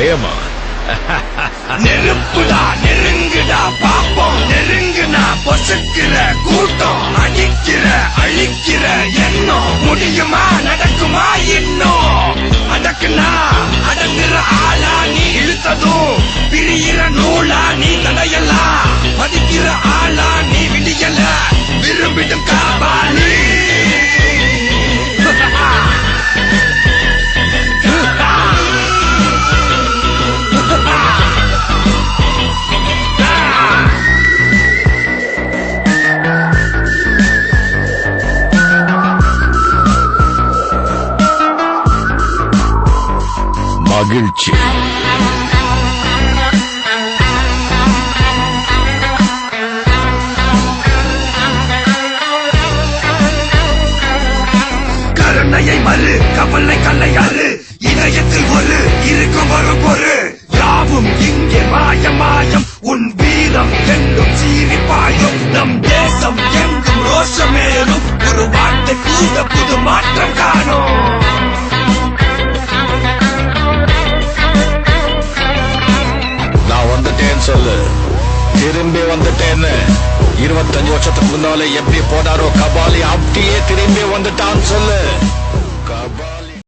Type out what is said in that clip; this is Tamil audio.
பயமா? நெருப்புடா நெருங்குடா பாப்போம், நெருங்குனா பொசுக்கிற கூட்டம், அடிக்கிற அழிக்கிற எண்ணம், முடியுமா நடக்குமா இன்னும்? அடக்குனா அடங்குற ஆளா நீ, இழுத்ததும் பிரியிற நூலா நீ, தடையெல்லாம் மதிக்கிற ஆளா நீ, விடியல விரும்பிடும் காபாலி. மகிழ்ச்சி. கருணையை மறு கவலை கல்லையாறு, இதயத்தில் ஒரு இருக்கும் வரும் பொரு, யாவும் இங்கே மாயம் மாயம், உன் வீரம் எங்கும் சீறி பாயும், நம் தேசம் எங்கும் ரோஷமேறும், ஒரு வார்த்தை கூட புது மாற்றம் காணும். நான் வந்துட்டேன்னு சொல்லு, திரும்பி வந்துட்டேன்னு. 25 வருஷத்துக்கு முன்னாலே எப்படி போனாரோ கபாலி, அப்படியே திரும்பி வந்துட்டான்னு சொல்லு.